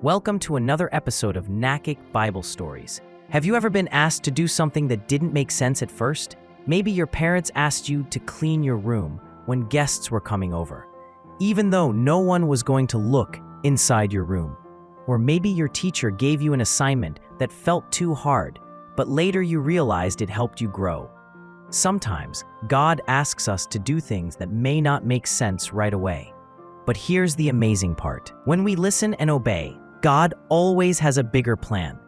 Welcome to another episode of NACIC Bible Stories. Have you ever been asked to do something that didn't make sense at first? Maybe your parents asked you to clean your room when guests were coming over, even though no one was going to look inside your room. Or maybe your teacher gave you an assignment that felt too hard, but later you realized it helped you grow. Sometimes, God asks us to do things that may not make sense right away. But here's the amazing part. When we listen and obey, God always has a bigger plan.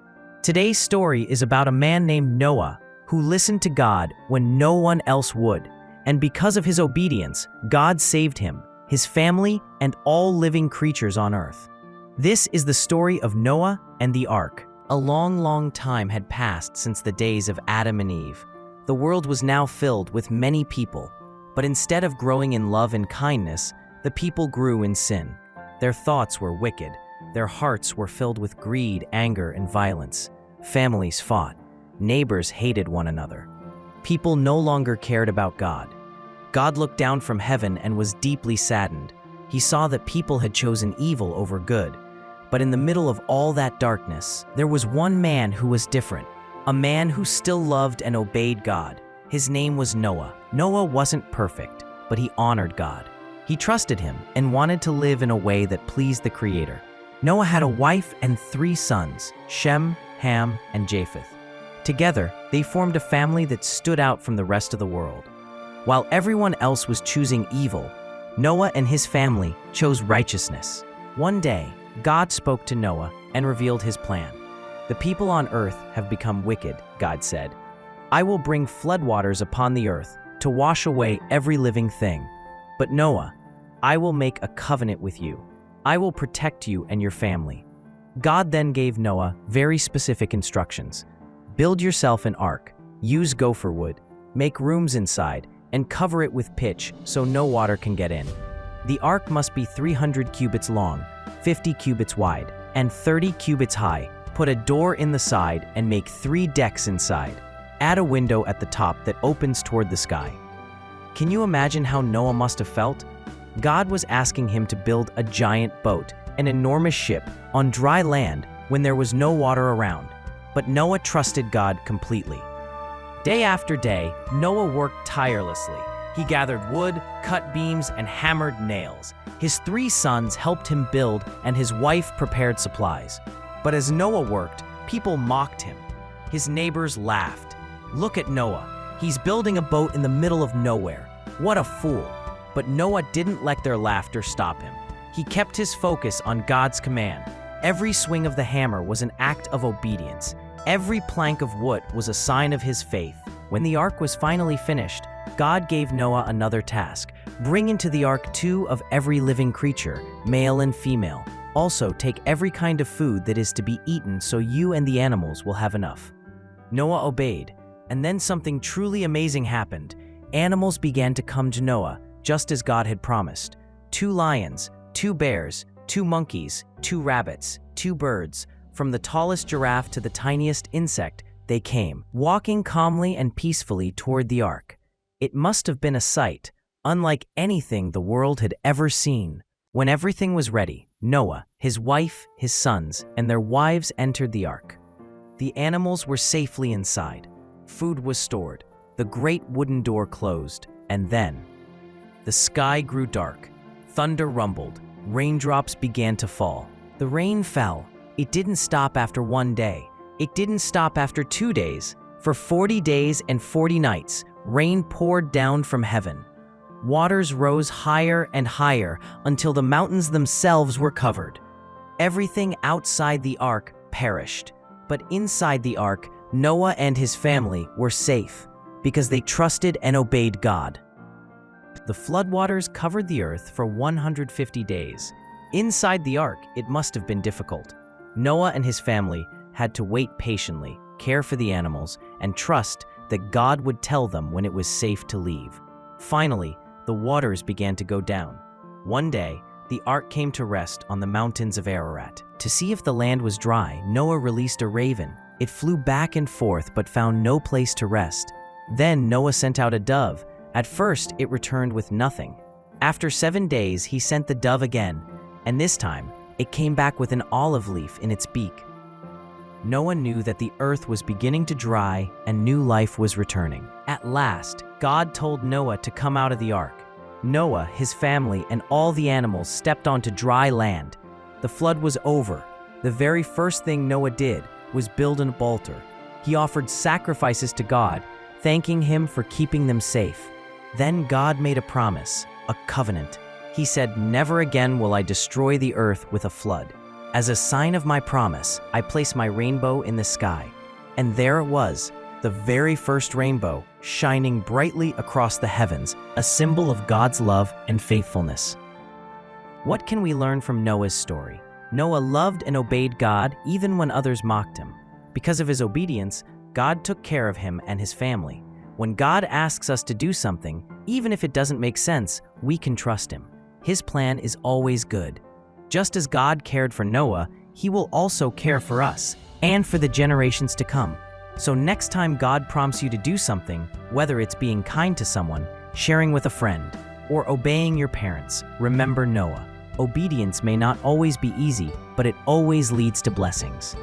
Today's story is about a man named Noah who listened to God when no one else would. And because of his obedience, God saved him, his family, and all living creatures on earth. This is the story of Noah and the ark. A long time had passed since the days of Adam and Eve. The world was now filled with many people, but instead of growing in love and kindness, the people grew in sin. Their thoughts were wicked. Their hearts were filled with greed, anger, and violence. Families fought. Neighbors hated one another. People no longer cared about God. God looked down from heaven and was deeply saddened. He saw that people had chosen evil over good. But in the middle of all that darkness, there was one man who was different. A man who still loved and obeyed God. His name was Noah. Noah wasn't perfect, but he honored God. He trusted him and wanted to live in a way that pleased the Creator. Noah had a wife and 3 sons, Shem, Ham, and Japheth. Together, they formed a family that stood out from the rest of the world. While everyone else was choosing evil, Noah and his family chose righteousness. One day, God spoke to Noah and revealed his plan. "The people on earth have become wicked," God said. "I will bring floodwaters upon the earth to wash away every living thing. But Noah, I will make a covenant with you. I will protect you and your family." God then gave Noah very specific instructions. Build yourself an ark, use gopher wood, make rooms inside, and cover it with pitch so no water can get in. The ark must be 300 cubits long, 50 cubits wide, and 30 cubits high. Put a door in the side and make 3 decks inside. Add a window at the top that opens toward the sky. Can you imagine how Noah must have felt? God was asking him to build a giant boat, an enormous ship, on dry land when there was no water around. But Noah trusted God completely. Day after day, Noah worked tirelessly. He gathered wood, cut beams, and hammered nails. His 3 sons helped him build, and his wife prepared supplies. But as Noah worked, people mocked him. His neighbors laughed. "Look at Noah. He's building a boat in the middle of nowhere. What a fool." But Noah didn't let their laughter stop him. He kept his focus on God's command. Every swing of the hammer was an act of obedience. Every plank of wood was a sign of his faith. When the ark was finally finished, God gave Noah another task. Bring into the ark 2 of every living creature, male and female. Also, take every kind of food that is to be eaten so you and the animals will have enough. Noah obeyed, and then something truly amazing happened. Animals began to come to Noah, just as God had promised. 2 lions, 2 bears, 2 monkeys, 2 rabbits, 2 birds. From the tallest giraffe to the tiniest insect, they came, walking calmly and peacefully toward the ark. It must have been a sight, unlike anything the world had ever seen. When everything was ready, Noah, his wife, his sons, and their wives entered the ark. The animals were safely inside. Food was stored. The great wooden door closed, and then the sky grew dark. Thunder rumbled. Raindrops began to fall. The rain fell. It didn't stop after 1 day. It didn't stop after 2 days. For 40 days and 40 nights, rain poured down from heaven. Waters rose higher and higher until the mountains themselves were covered. Everything outside the ark perished. But inside the ark, Noah and his family were safe because they trusted and obeyed God. The floodwaters covered the earth for 150 days. Inside the ark, it must have been difficult. Noah and his family had to wait patiently, care for the animals, and trust that God would tell them when it was safe to leave. Finally, the waters began to go down. One day, the ark came to rest on the mountains of Ararat. To see if the land was dry, Noah released a raven. It flew back and forth but found no place to rest. Then Noah sent out a dove. At first, it returned with nothing. After 7 days, he sent the dove again, and this time, It came back with an olive leaf in its beak. Noah knew that the earth was beginning to dry and new life was returning. At last, God told Noah to come out of the ark. Noah, his family, and all the animals stepped onto dry land. The flood was over. The very first thing Noah did was build an altar. He offered sacrifices to God, thanking him for keeping them safe. Then God made a promise, a covenant. He said, "Never again will I destroy the earth with a flood. As a sign of my promise, I place my rainbow in the sky." And there it was, the very first rainbow, shining brightly across the heavens, a symbol of God's love and faithfulness. What can we learn from Noah's story? Noah loved and obeyed God even when others mocked him. Because of his obedience, God took care of him and his family. When God asks us to do something, even if it doesn't make sense, we can trust him. His plan is always good. Just as God cared for Noah, he will also care for us and for the generations to come. So next time God prompts you to do something, whether it's being kind to someone, sharing with a friend, or obeying your parents, remember Noah. Obedience may not always be easy, but it always leads to blessings.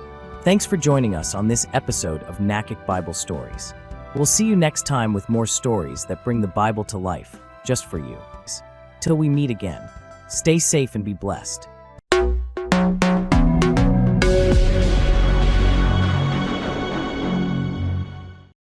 Thanks for joining us on this episode of NACIC Bible Stories. We'll see you next time with more stories that bring the Bible to life, just for you. Till we meet again, stay safe and be blessed.